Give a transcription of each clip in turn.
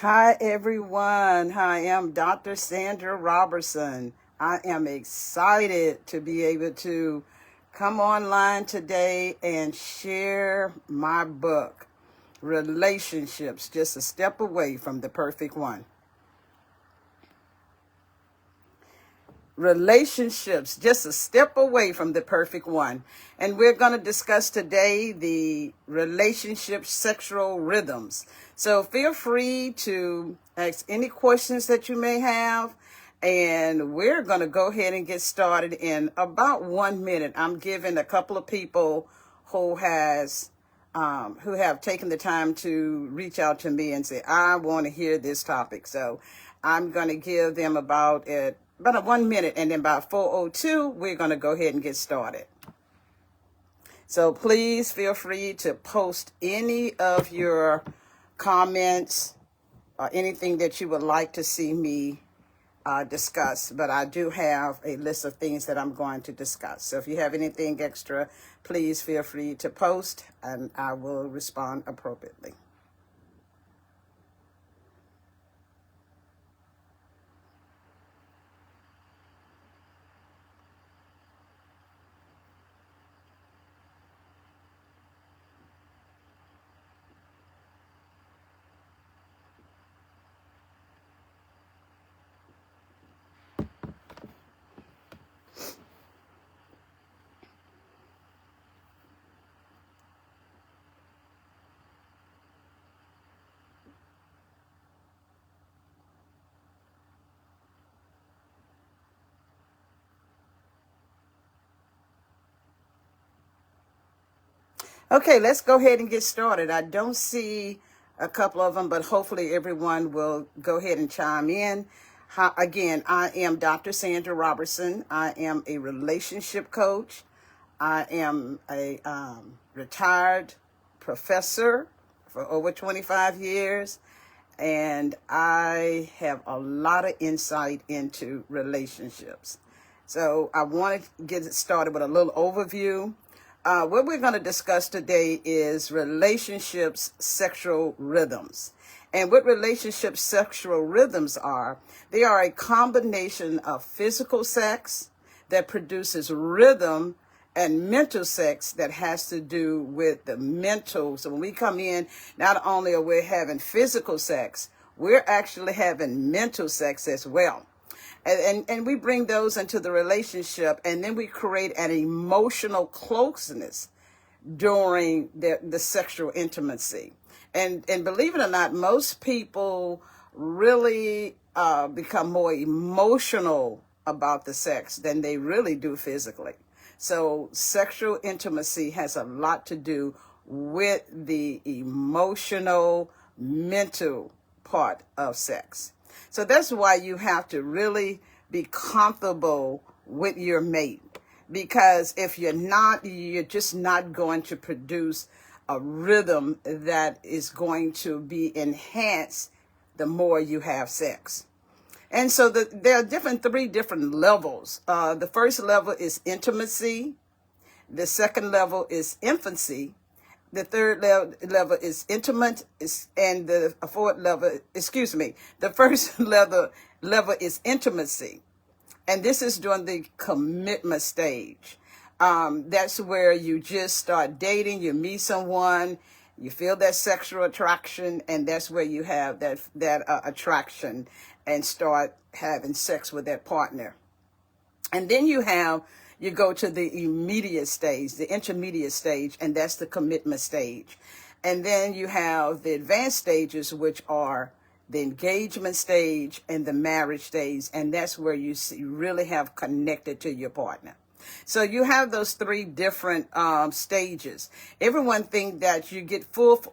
Hi, everyone. Hi, I'm Dr. Sandra Robertson. I am excited to be able to come online today and share my book, Relationships, Just a Step Away from the Perfect One. Relationships, just a step away from the perfect one. And we're going to discuss today the relationship sexual rhythms. So feel free to ask any questions that you may have. And we're going to go ahead and get started in about 1 minute. I'm giving a couple of people who have taken the time to reach out to me and say, I want to hear this topic. So I'm going to give them about a 1 minute, and then by 4:02, we're going to go ahead and get started. So please feel free to post any of your comments or anything that you would like to see me discuss. But I do have a list of things that I'm going to discuss. So if you have anything extra, please feel free to post, and I will respond appropriately. Okay, let's go ahead and get started. I don't see a couple of them, but hopefully everyone will go ahead and chime in. Again, I am Dr. Sandra Robertson. I am a relationship coach. I am a retired professor for over 25 years, and I have a lot of insight into relationships. So I want to get it started with a little overview. What we're going to discuss today is relationships, sexual rhythms. And what relationship sexual rhythms are, they are a combination of physical sex that produces rhythm and mental sex that has to do with the mental. So when we come in, not only are we having physical sex, we're actually having mental sex as well. And we bring those into the relationship, and then we create an emotional closeness during the sexual intimacy. And believe it or not, most people really become more emotional about the sex than they really do physically. So sexual intimacy has a lot to do with the emotional, mental part of sex. So that's why you have to really be comfortable with your mate. Because if you're not, you're just not going to produce a rhythm that is going to be enhanced the more you have sex. And so there are three different levels. The first level is intimacy. The second level is infancy. The third level is intimate, and the fourth level, the first level is intimacy. And this is during the commitment stage. That's where you just start dating, you meet someone, you feel that sexual attraction, and that's where you have that attraction and start having sex with that partner. And then you go to the immediate stage, the intermediate stage, and that's the commitment stage. And then you have the advanced stages, which are the engagement stage and the marriage stage, and that's where you really have connected to your partner. So you have those three different stages. Everyone thinks that you get full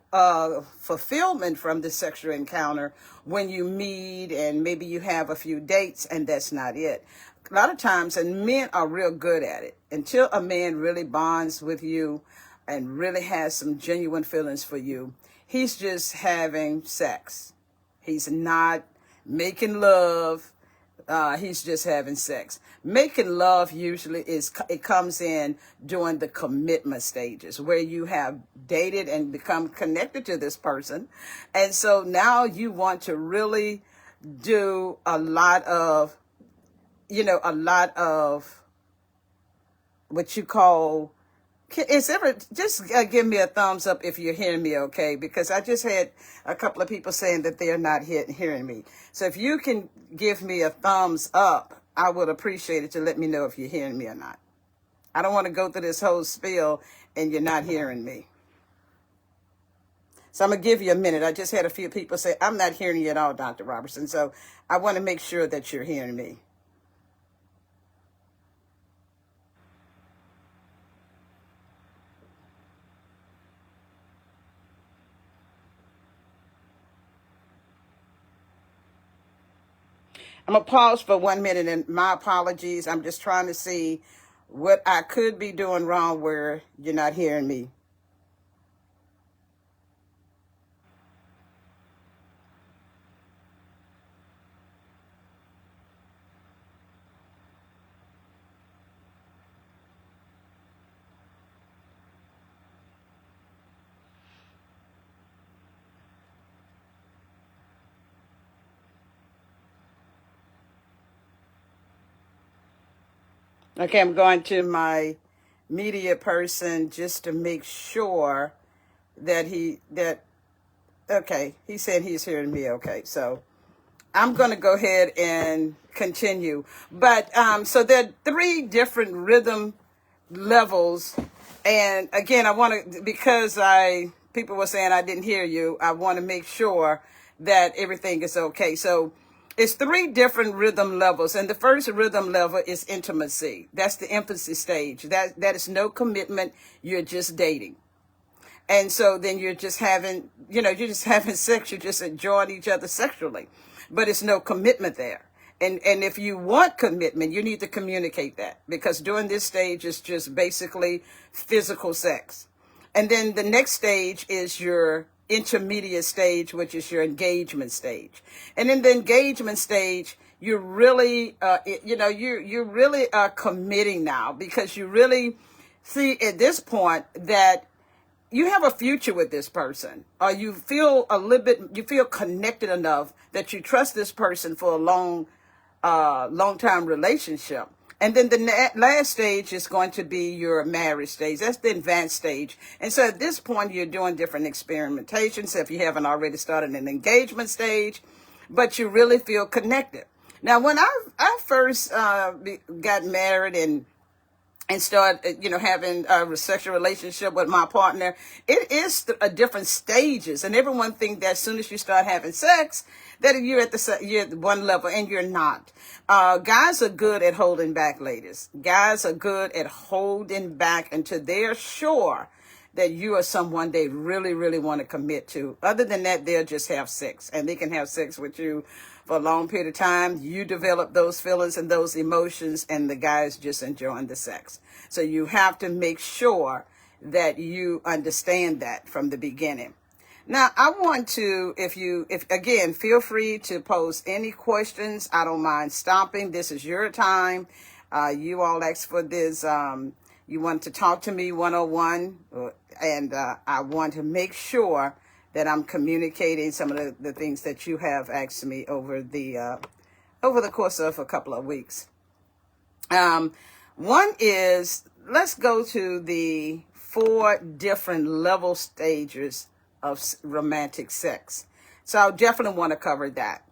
fulfillment from the sexual encounter when you meet and maybe you have a few dates, and that's not it. A lot of times, and men are real good at it, until a man really bonds with you and really has some genuine feelings for you, he's just having sex. He's not making love he's just having sex. Making love usually it comes in during the commitment stages where you have dated and become connected to this person. And so now you want to really do a lot of, a lot of what you call, just give me a thumbs up if you're hearing me okay, because I just had a couple of people saying that they're not hearing me. So if you can give me a thumbs up, I would appreciate it to let me know if you're hearing me or not. I don't want to go through this whole spiel and you're not hearing me. So I'm going to give you a minute. I just had a few people say, I'm not hearing you at all, Dr. Robertson. So I want to make sure that you're hearing me. I'm going to pause for 1 minute, and my apologies. I'm just trying to see what I could be doing wrong where you're not hearing me. Okay, I'm going to my media person just to make sure that okay, he said he's hearing me okay. So I'm going to go ahead and continue. But so there are 3 different rhythm levels. And again, I want to, because people were saying I didn't hear you, I want to make sure that everything is okay. So it's 3 different rhythm levels. And the first rhythm level is intimacy. That's the infancy stage. That is no commitment. You're just dating. And so then you're just having, you're just having sex. You're just enjoying each other sexually, but it's no commitment there. And if you want commitment, you need to communicate that, because during this stage is just basically physical sex. And then the next stage is your intermediate stage, which is your engagement stage. And in the engagement stage, you're really, you really are committing now, because you really see at this point that you have a future with this person, or you feel you feel connected enough that you trust this person for a long time relationship. And then the last stage is going to be your marriage stage. That's the advanced stage. And so at this point, you're doing different experimentations if you haven't already started an engagement stage, but you really feel connected. Now, when I first got married and start, having a sexual relationship with my partner, it is a different stages. And everyone thinks that as soon as you start having sex, that you're at one level, and you're not. Guys are good at holding back, ladies. Guys are good at holding back until they're sure that you are someone they really, really want to commit to. Other than that, they'll just have sex, and they can have sex with you for a long period of time. You develop those feelings and those emotions, and the guy's just enjoying the sex. So you have to make sure that you understand that from the beginning. Now, I want to, if again, feel free to pose any questions. I don't mind stopping. This is your time. You all asked for this. You want to talk to me 101, and I want to make sure that I'm communicating some of the things that you have asked me over the course of a couple of weeks. One is, let's go to the 4 different level stages of romantic sex. So I definitely want to cover that.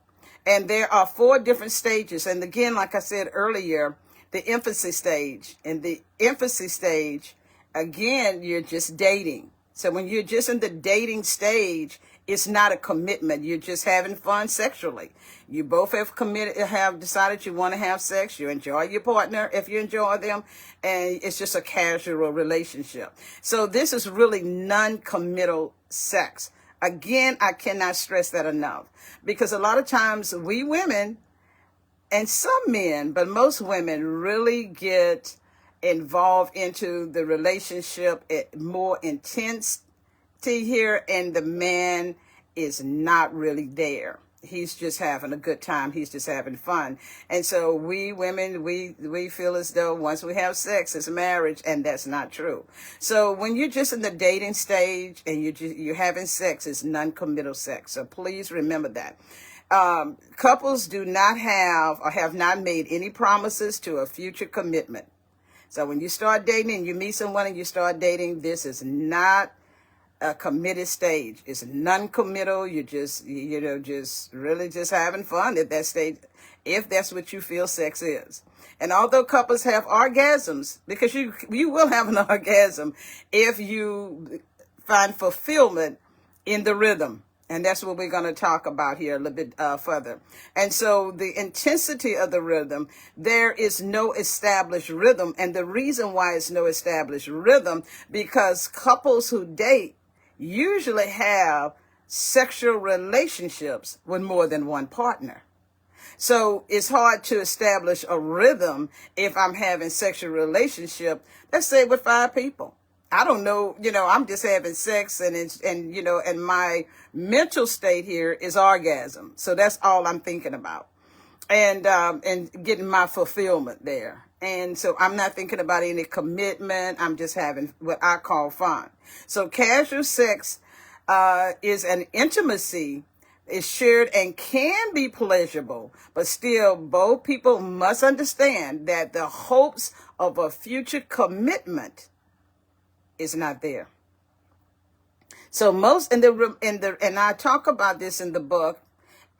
And there are 4 different stages. And again, like I said earlier, the infancy stage. In the infancy stage, again, you're just dating. So when you're just in the dating stage, it's not a commitment. You're just having fun sexually. You both have decided you want to have sex. You enjoy your partner if you enjoy them, and it's just a casual relationship. So this is really non-committal sex. Again, I cannot stress that enough, because a lot of times we women, and some men, but most women, really get involved into the relationship at more intensity here, and the man is not really there. he's just having a good time. He's just having fun. And so we women, we feel as though once we have sex, it's marriage, and that's not true. So when you're just in the dating stage and you're having sex, it's non-committal sex. So please remember that. Couples do not have or have not made any promises to a future commitment. So when you start dating and you meet someone and you start dating, this is not a committed stage. It's non-committal. You're just, just really just having fun at that stage, if that's what you feel sex is. And although couples have orgasms, because you will have an orgasm if you find fulfillment in the rhythm. And that's what we're going to talk about here a little bit further. And so the intensity of the rhythm, there is no established rhythm. And the reason why it's no established rhythm, because couples who date usually have sexual relationships with more than one partner. So it's hard to establish a rhythm if I'm having sexual relationship, let's say with 5 people. I don't know, I'm just having sex and my mental state here is orgasm. So that's all I'm thinking about. And getting my fulfillment there. And so I'm not thinking about any commitment. I'm just having what I call fun. So casual sex is an intimacy. It's shared and can be pleasurable, but still both people must understand that the hopes of a future commitment is not there. So most and I talk about this in the book.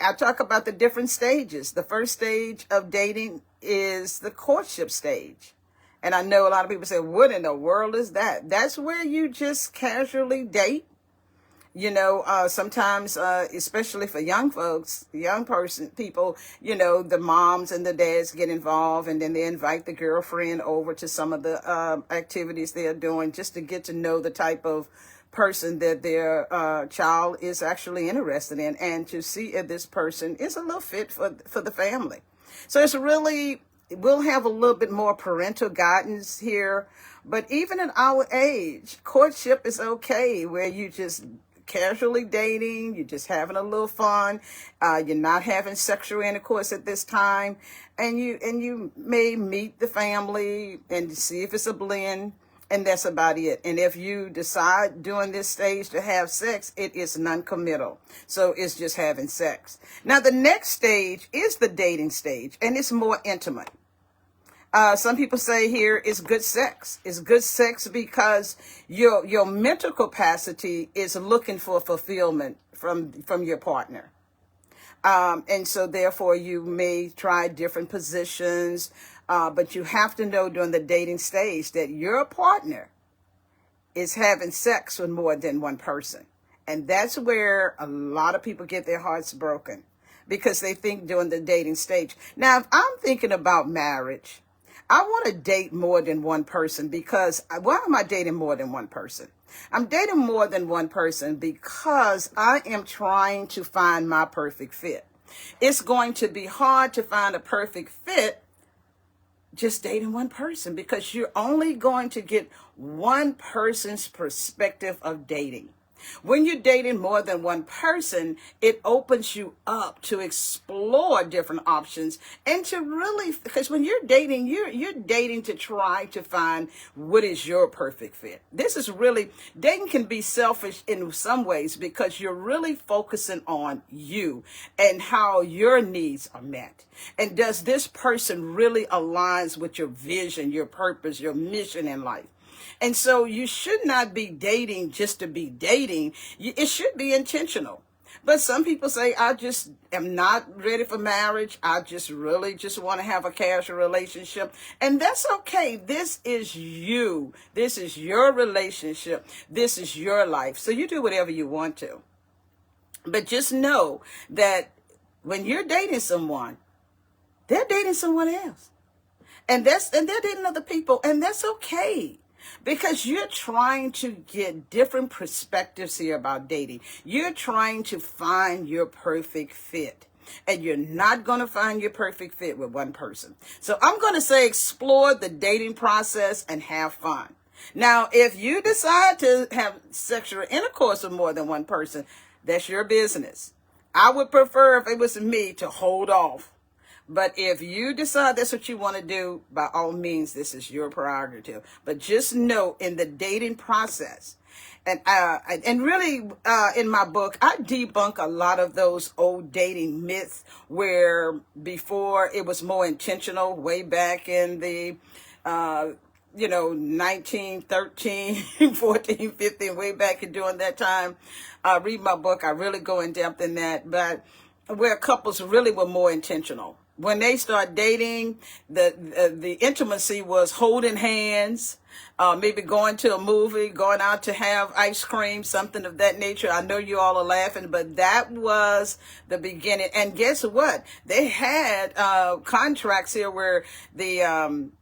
I talk about the different stages. The first stage of dating is the courtship stage. And I know a lot of people say, what in the world is that? That's where you just casually date. Sometimes, especially for young folks, people, the moms and the dads get involved, and then they invite the girlfriend over to some of the activities they are doing just to get to know the type of person that their child is actually interested in, and to see if this person is a little fit for the family. So we'll have a little bit more parental guidance here, but even at our age, courtship is okay, where you just casually dating, you're just having a little fun, you're not having sexual intercourse at this time, and you may meet the family and see if it's a blend, and that's about it. And if you decide during this stage to have sex, it is non-committal. So it's just having sex. Now the next stage is the dating stage, and it's more intimate. Some people say here it's good sex. It's good sex because your mental capacity is looking for fulfillment from your partner. And so therefore you may try different positions, but you have to know during the dating stage that your partner is having sex with more than one person. And that's where a lot of people get their hearts broken, because they think during the dating stage. Now, if I'm thinking about marriage, I want to date more than one person, because why am I dating more than one person? I'm dating more than one person because I am trying to find my perfect fit. It's going to be hard to find a perfect fit just dating one person, because you're only going to get one person's perspective of dating. When you're dating more than one person, it opens you up to explore different options and to really, because when you're dating, you're dating to try to find what is your perfect fit. This is really, dating can be selfish in some ways, because you're really focusing on you and how your needs are met. And does this person really aligns with your vision, your purpose, your mission in life? And so you should not be dating just to be dating. It should be intentional. But some people say, I just am not ready for marriage. I just really just want to have a casual relationship. And that's okay. This is you. This is your relationship. This is your life. So you do whatever you want to. But just know that when you're dating someone, they're dating someone else. And they're dating other people. And that's okay. Because you're trying to get different perspectives here about dating. You're trying to find your perfect fit. And you're not going to find your perfect fit with one person. So I'm going to say explore the dating process and have fun. Now, if you decide to have sexual intercourse with more than one person, that's your business. I would prefer, if it was me, to hold off. But if you decide that's what you want to do, by all means, this is your prerogative. But just know, in the dating process, and really, in my book, I debunk a lot of those old dating myths where before it was more intentional, way back in the 1913, 14, 15, way back in during that time. Read my book. I really go in depth in that. But where couples really were more intentional. When they start dating, the intimacy was holding hands, maybe going to a movie, going out to have ice cream, something of that nature. I know you all are laughing, but that was the beginning. And guess what? They had contracts here where the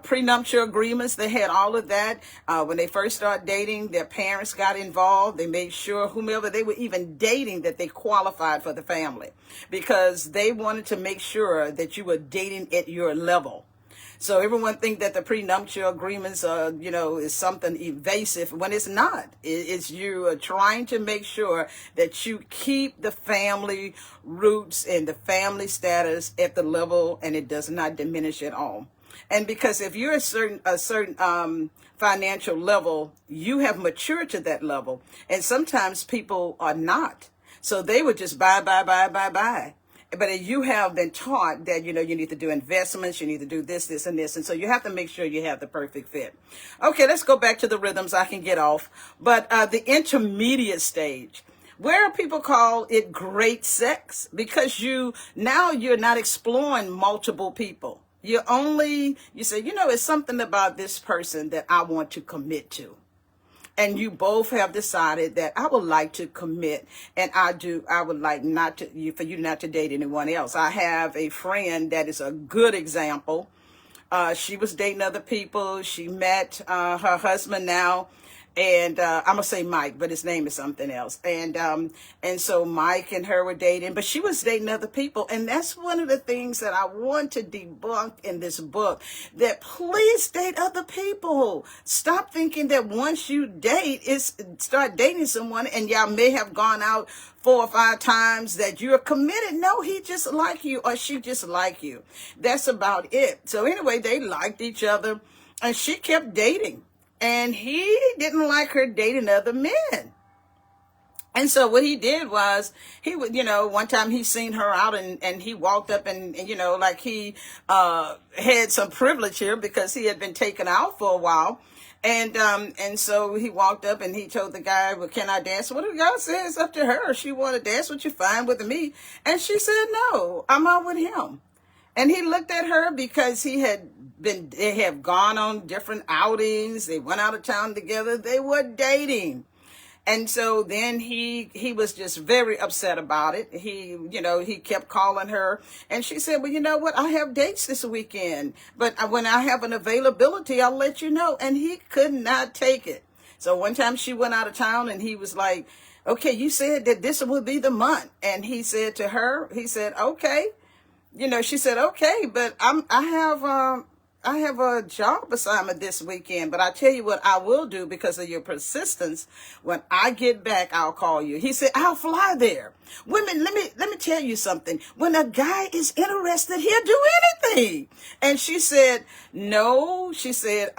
prenuptial agreements, they had all of that. When they first started dating, their parents got involved. They made sure whomever they were even dating that they qualified for the family, because they wanted to make sure that you were dating at your level. So everyone think that the prenuptial agreements is something evasive, when it's not. It's you are trying to make sure that you keep the family roots and the family status at the level, and it does not diminish at all. And because if you're a certain financial level, you have matured to that level. And sometimes people are not. So they would just buy. But you have been taught that, you need to do investments, you need to do this, and this. And so you have to make sure you have the perfect fit. Okay, let's go back to the rhythms. I can get off. But the intermediate stage, where people call it great sex, because you're not exploring multiple people. You say, it's something about this person that I want to commit to. And you both have decided that I would like to commit, and I would like for you not to date anyone else. I have a friend that is a good example. She was dating other people. She met her husband now. And I'm gonna say Mike, but his name is something else. And so Mike and her were dating, but she was dating other people. And that's one of the things that I want to debunk in this book, that please date other people. Stop thinking that once you start dating someone and y'all may have gone out 4 or 5 times that you're committed. No, he just like you, or she just like you. That's about it. So anyway, they liked each other, and she kept dating. And he didn't like her dating other men. And so what he did was, he would, one time he seen her out, and he walked up and like he had some privilege here because he had been taken out for a while. And so he walked up and he told the guy, well, can I dance? What the guy said, it's up to her. If she want to dance with you, fine with me. And she said, no, I'm out with him. And he looked at her because they have gone on different outings. They went out of town together. They were dating. And so then he was just very upset about it. He kept calling her, and she said, well, you know what? I have dates this weekend, but when I have an availability, I'll let you know. And he could not take it. So one time she went out of town, and he was like, okay, you said that this would be the month. And he said to her, okay. She said, okay, but I have a job assignment this weekend, but I tell you what I will do because of your persistence. When I get back, I'll call you. He said, I'll fly there. Women, let me tell you something. When a guy is interested, he'll do anything. And she said, no. She said,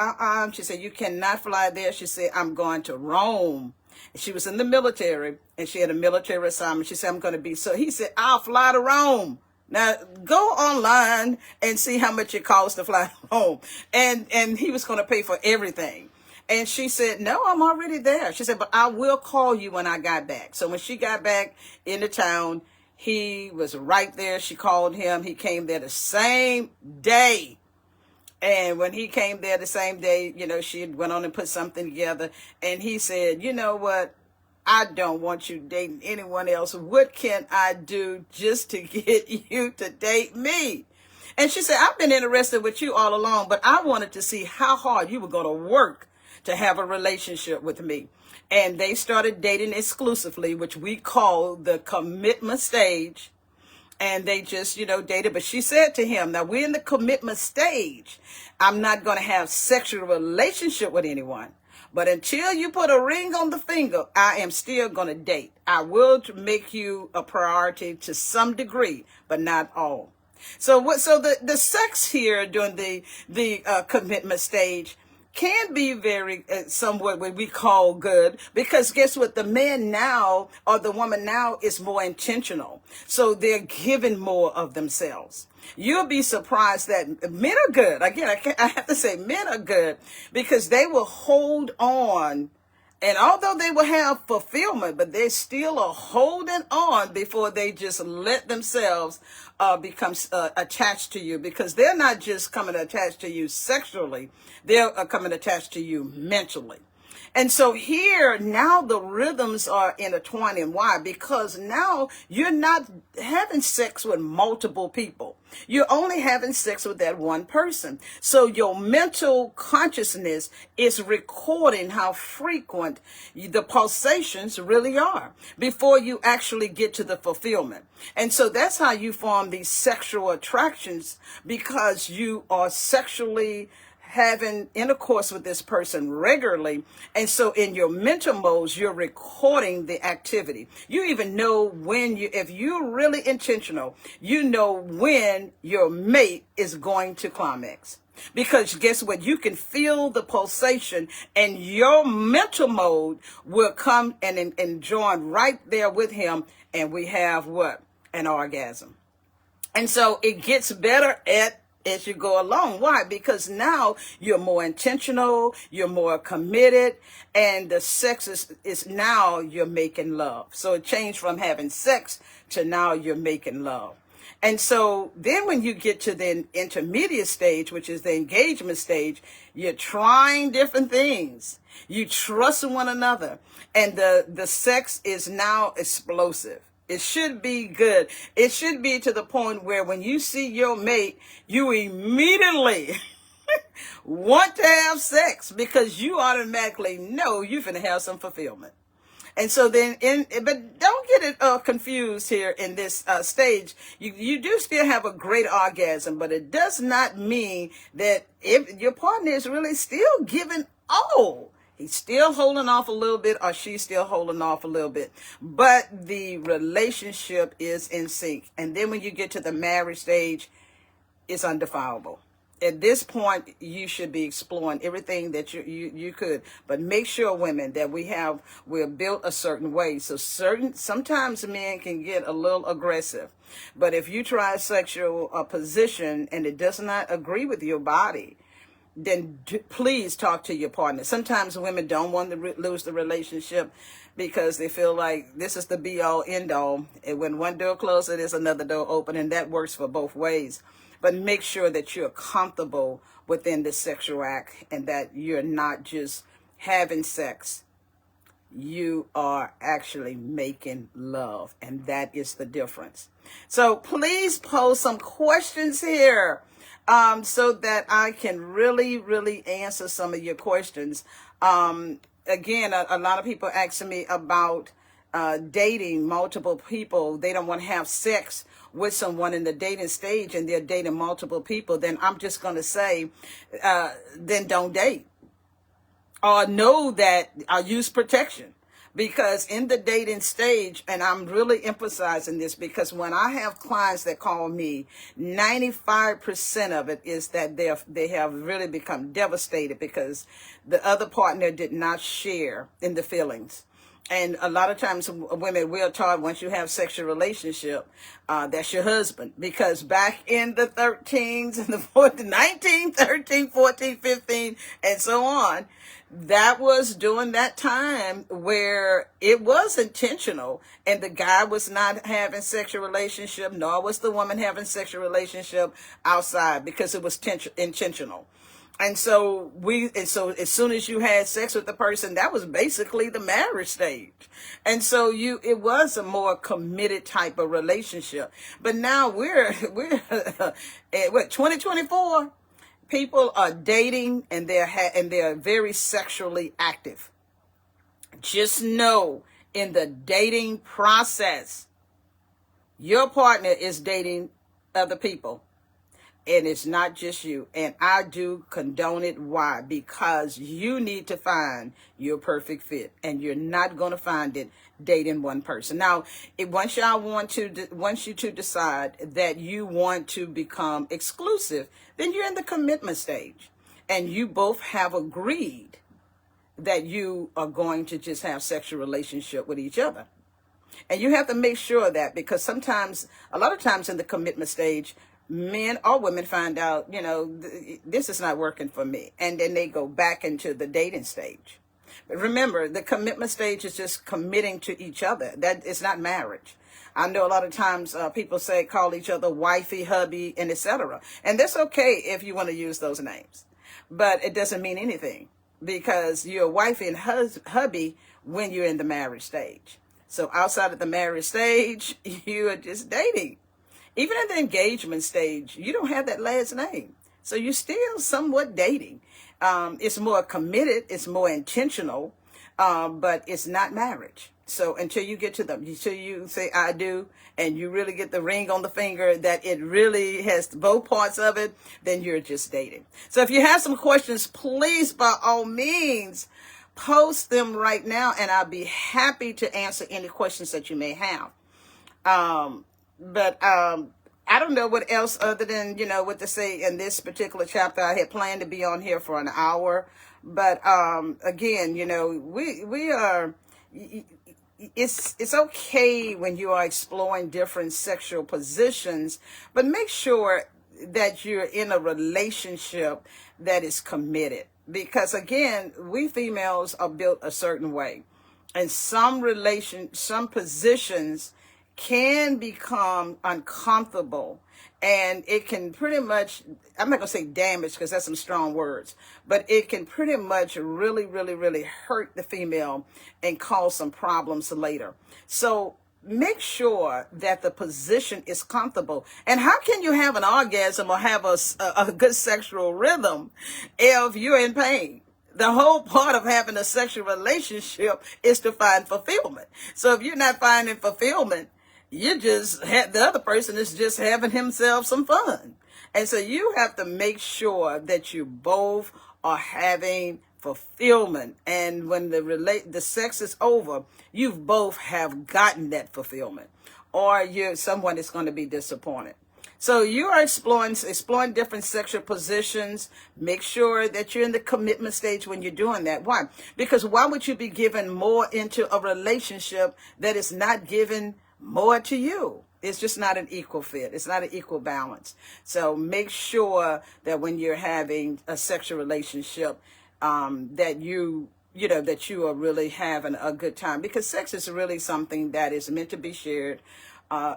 She said, you cannot fly there. She said, I'm going to Rome. She was in the military, and she had a military assignment. She said, I'm going to be. So he said, I'll fly to Rome. Now, go online and see how much it costs to fly home. And he was going to pay for everything. And she said, no, I'm already there. She said, but I will call you when I got back. So when she got back into town, he was right there. She called him. He came there the same day. And when he came there the same day, she went on and put something together. And he said, you know what? I don't want you dating anyone else. What can I do just to get you to date me? And she said, I've been interested with you all along, but I wanted to see how hard you were going to work to have a relationship with me. And they started dating exclusively, which we call the commitment stage. And they just, dated. But she said to him, now we're in the commitment stage. I'm not going to have sexual relationship with anyone, But until you put a ring on the finger, I am still going to date. I will make you a priority to some degree, but not all. So the sex here during the commitment stage can be very somewhat what we call good, because guess what, the man now or the woman now is more intentional, so they're giving more of themselves. You'll be surprised that men are good. Again, I have to say men are good, because they will hold on. And although they will have fulfillment, but they still are holding on before they just let themselves become attached to you, because they're not just coming attached to you sexually, they're coming attached to you mentally. And so here, now the rhythms are intertwining. Why? Because now you're not having sex with multiple people. You're only having sex with that one person. So your mental consciousness is recording how frequent the pulsations really are before you actually get to the fulfillment. And so that's how you form these sexual attractions, because you are sexually having intercourse with this person regularly. And so in your mental modes, you're recording the activity. You even know when if you're really intentional, you know when your mate is going to climax. Because guess what? You can feel the pulsation, and your mental mode will come and join right there with him. And we have what? An orgasm. And so it gets better as you go along. Why? Because now you're more intentional, you're more committed, and the sex is now you're making love. So it changed from having sex to now you're making love. And so then when you get to the intermediate stage, which is the engagement stage, you're trying different things. You trust one another, and the sex is now explosive. It should be good. It should be to the point where when you see your mate, you immediately want to have sex, because you automatically know you're going to have some fulfillment. And so then, but don't get it confused here in this stage. You do still have a great orgasm, but it does not mean that if your partner is really still giving all. He's still holding off a little bit, or she's still holding off a little bit. But the relationship is in sync. And then when you get to the marriage stage, it's undefilable. At this point, you should be exploring everything that you could. But make sure, women, that we're built a certain way. So sometimes men can get a little aggressive. But if you try a sexual position and it does not agree with your body, then please talk to your partner. Sometimes women don't want to lose the relationship because they feel like this is the be-all, end-all. And when one door closes, there's another door open, and that works for both ways. But make sure that you're comfortable within the sexual act, and that you're not just having sex. You are actually making love, and that is the difference. So please pose some questions here, so that I can really answer some of your questions. Again, a lot of people asking me about dating multiple people. They don't want to have sex with someone in the dating stage, and they're dating multiple people. Then I'm just going to say, then don't date. Or know that I use protection. Because in the dating stage, and I'm really emphasizing this, because when I have clients that call me, 95% of it is that they have really become devastated because the other partner did not share in the feelings. And a lot of times women will taught, once you have sexual relationship, that's your husband. Because back in the 13s and the 14, 19, 13, 14, 15, and so on, that was during that time where it was intentional, and the guy was not having sexual relationship, nor was the woman having sexual relationship outside, because it was intentional. And so as soon as you had sex with the person, that was basically the marriage stage. And so it was a more committed type of relationship. But now we're at what, 2024? People are dating, and they're very sexually active. Just know, in the dating process, your partner is dating other people. And it's not just you. And I do condone it. Why? Because you need to find your perfect fit, and you're not going to find it dating one person. Now, once you to decide that you want to become exclusive, then you're in the commitment stage, and you both have agreed that you are going to just have sexual relationship with each other. And you have to make sure of that, because a lot of times in the commitment stage, men or women find out, this is not working for me. And then they go back into the dating stage. But remember, the commitment stage is just committing to each other. That is not marriage. I know a lot of times people call each other wifey, hubby, and etc. And that's okay if you want to use those names. But it doesn't mean anything, because you're wifey and hubby when you're in the marriage stage. So outside of the marriage stage, you are just dating. Even in the engagement stage, you don't have that last name. So you're still somewhat dating. It's more committed, it's more intentional, but it's not marriage. So until you say I do, and you really get the ring on the finger that it really has both parts of it, then you're just dating. So if you have some questions, please, by all means, post them right now, and I'll be happy to answer any questions that you may have. But I don't know what else other than, what to say in this particular chapter. I had planned to be on here for an hour. But again, we are, it's okay when you are exploring different sexual positions, but make sure that you're in a relationship that is committed. Because again, we females are built a certain way. And some positions can become uncomfortable, and it can pretty much, I'm not going to say damage because that's some strong words, but it can pretty much really, really, really hurt the female and cause some problems later. So make sure that the position is comfortable. And how can you have an orgasm or have a good sexual rhythm if you're in pain? The whole part of having a sexual relationship is to find fulfillment. So if you're not finding fulfillment, the other person is just having himself some fun. And so you have to make sure that you both are having fulfillment. And when the sex is over, you both have gotten that fulfillment, or someone is going to be disappointed. So you are exploring different sexual positions. Make sure that you're in the commitment stage when you're doing that. Why? Because why would you be giving more into a relationship that is not giving more to you? It's just not an equal fit. It's not an equal balance. So make sure that when you're having a sexual relationship, that you are really having a good time, because sex is really something that is meant to be shared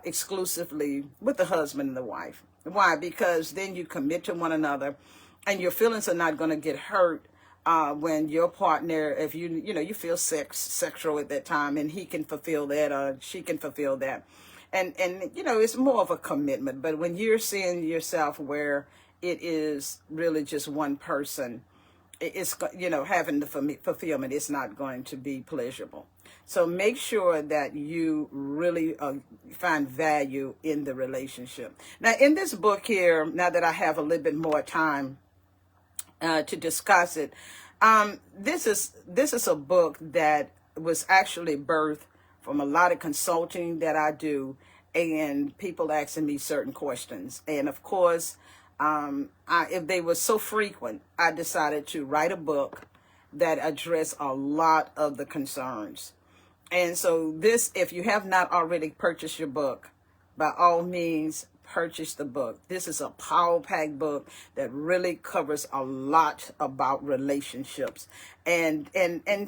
exclusively with the husband and the wife. Why? Because then you commit to one another, and your feelings are not going to get hurt when your partner, if you feel sexual at that time, and he can fulfill that or she can fulfill that. And it's more of a commitment. But when you're seeing yourself where it is really just one person, it's, having the fulfillment is not going to be pleasurable. So make sure that you really find value in the relationship. Now, in this book here, now that I have a little bit more time to discuss it, this is a book that was actually birthed from a lot of consulting that I do, and people asking me certain questions. And of course, if they were so frequent, I decided to write a book that addressed a lot of the concerns. And so if you have not already purchased your book, by all means, purchase the book. This is a power-packed book that really covers a lot about relationships, and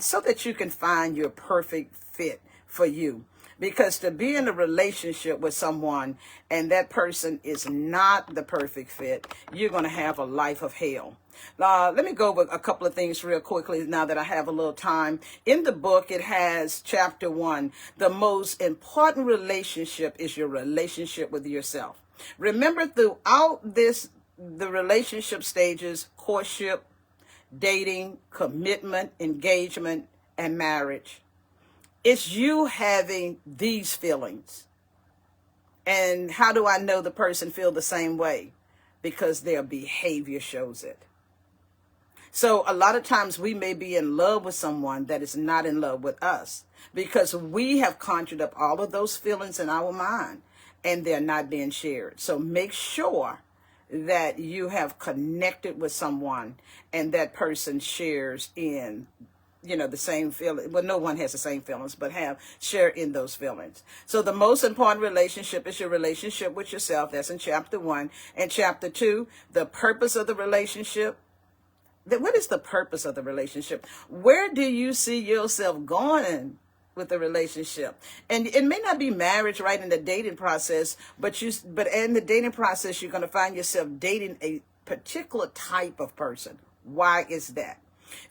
so that you can find your perfect fit for you. Because to be in a relationship with someone and that person is not the perfect fit, you're going to have a life of hell. Let me go over a couple of things real quickly now that I have a little time. In the book, it has chapter 1. The most important relationship is your relationship with yourself. Remember, throughout the relationship stages, courtship, dating, commitment, engagement, and marriage, it's you having these feelings. And how do I know the person feel the same way? because their behavior shows it. So a lot of times we may be in love with someone that is not in love with us because we have conjured up all of those feelings in our mind and they're not being shared. So make sure that you have connected with someone and that person shares in, the same feeling. Well, no one has the same feelings, but share in those feelings. So the most important relationship is your relationship with yourself. That's in chapter 1. And chapter 2, the purpose of the relationship. What is the purpose of the relationship? Where do you see yourself going with the relationship? And it may not be marriage right in the dating process, but in the dating process, you're going to find yourself dating a particular type of person. Why is that?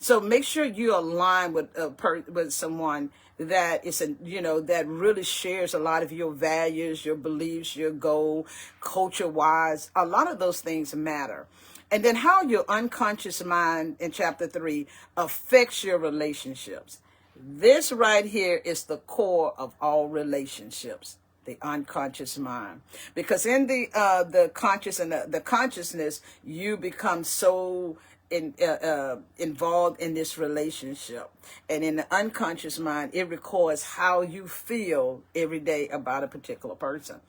So make sure you align with someone that is that really shares a lot of your values, your beliefs, your goal, culture-wise. A lot of those things matter. And then how your unconscious mind in chapter 3 affects your relationships. This right here is the core of all relationships, the unconscious mind. Because in the conscious and the consciousness, you become so involved in this relationship. And in the unconscious mind, it records how you feel every day about a particular person.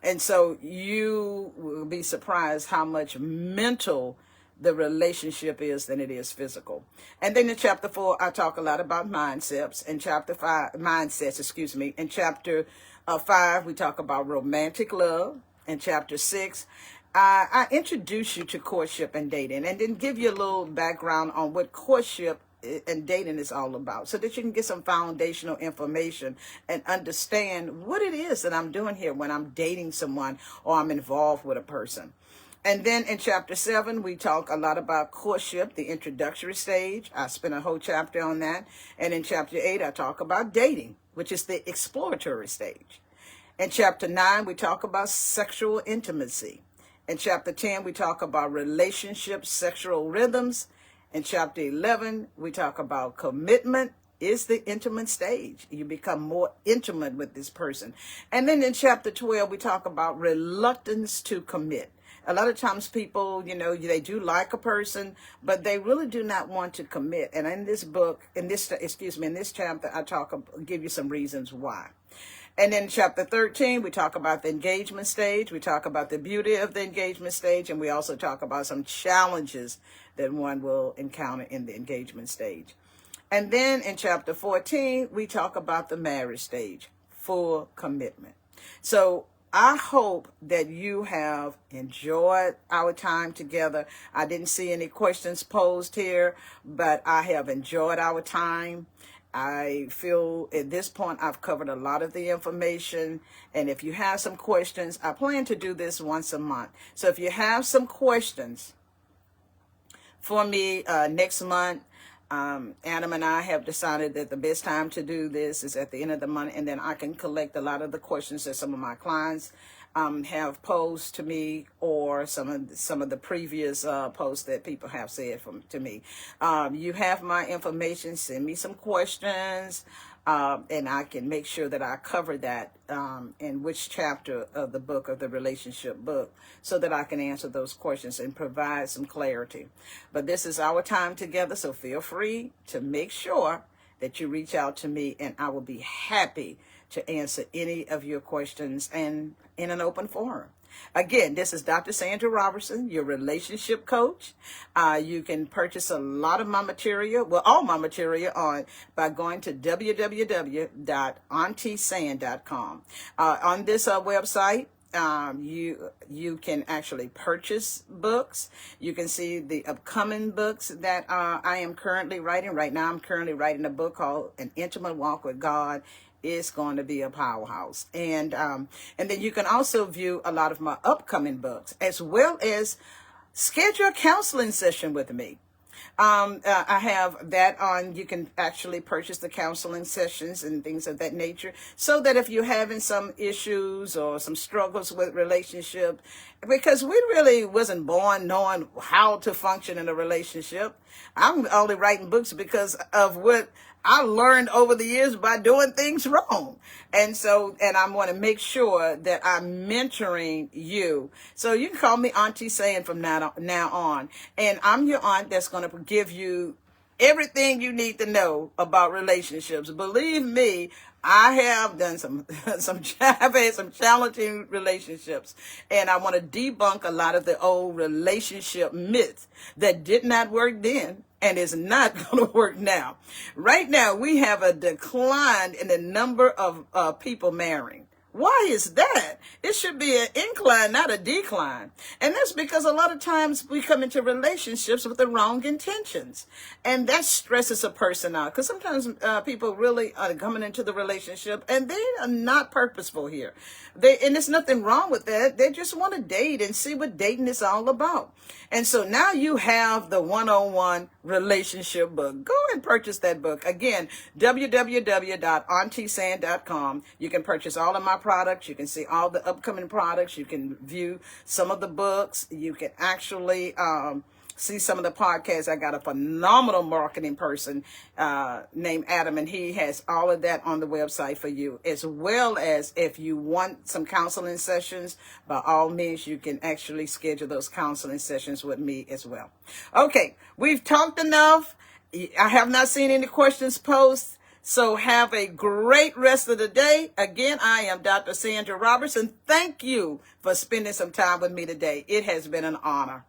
And so you will be surprised how much mental the relationship is than it is physical. And then in chapter 4, I talk a lot about mindsets. In chapter 5, In chapter 5, we talk about romantic love. In chapter 6, I introduce you to courtship and dating, and then give you a little background on what courtship and dating is all about, so that you can get some foundational information and understand what it is that I'm doing here when I'm dating someone or I'm involved with a person. And then in chapter 7, we talk a lot about courtship, the introductory stage. I spent a whole chapter on that. And in chapter 8, I talk about dating, which is the exploratory stage. In chapter 9, we talk about sexual intimacy. In chapter 10, we talk about relationships, sexual rhythms. In chapter 11, we talk about commitment is the intimate stage. You become more intimate with this person. And then in chapter 12, we talk about reluctance to commit. A lot of times people, they do like a person, but they really do not want to commit. And in this chapter, I give you some reasons why. And in chapter 13, we talk about the engagement stage. We talk about the beauty of the engagement stage. And we also talk about some challenges that one will encounter in the engagement stage. And then in chapter 14, we talk about the marriage stage, full commitment. So I hope that you have enjoyed our time together. I didn't see any questions posed here, but I have enjoyed our time. I feel at this point I've covered a lot of the information. And if you have some questions, I plan to do this once a month. So if you have some questions for me next month, Adam and I have decided that the best time to do this is at the end of the month, and then I can collect a lot of the questions that some of my clients have posed to me, or some of the previous posts that people have said to me. You have my information. Send me some questions, and I can make sure that I cover that in which chapter of the book, of the relationship book, so that I can answer those questions and provide some clarity. But this is our time together, so feel free to make sure that you reach out to me, and I will be happy to answer any of your questions and in an open forum. Again, this is Dr. Sandra Robertson, your relationship coach. You can purchase a lot of my material, all my material, by going to www.auntiesand.com. On this website, you can actually purchase books. You can see the upcoming books that I am currently writing. Right now, I'm currently writing a book called An Intimate Walk with God. Is going to be a powerhouse. And then you can also view a lot of my upcoming books, as well as schedule a counseling session with me. I have that on. You can actually purchase the counseling sessions and things of that nature, so that if you're having some issues or some struggles with relationship, because we really wasn't born knowing how to function in a relationship. I'm only writing books because of what I learned over the years by doing things wrong. And so, and I want to make sure that I'm mentoring you. So you can call me Auntie San from now on. And I'm your aunt that's going to give you everything you need to know about relationships. Believe me, I have done I've had some challenging relationships, and I want to debunk a lot of the old relationship myths that did not work then and is not going to work now. Right now, we have a decline in the number of people marrying. Why is that? It should be an incline, not a decline. And that's because a lot of times we come into relationships with the wrong intentions. And that stresses a person out. Because sometimes people really are coming into the relationship and they are not purposeful here. And there's nothing wrong with that. They just want to date and see what dating is all about. And so now you have the 101 relationship book. Go and purchase that book. Again, www.auntiesan.com. You can purchase all of my products. You can see all the upcoming products. You can view some of the books. You can actually see some of the podcasts. I got a phenomenal marketing person named Adam, and he has all of that on the website for you, as well as if you want some counseling sessions, by all means, you can actually schedule those counseling sessions with me as well. Okay, we've talked enough. I have not seen any questions posed. So have a great rest of the day. Again, I am Dr. Sandra Robertson. Thank you for spending some time with me today. It has been an honor.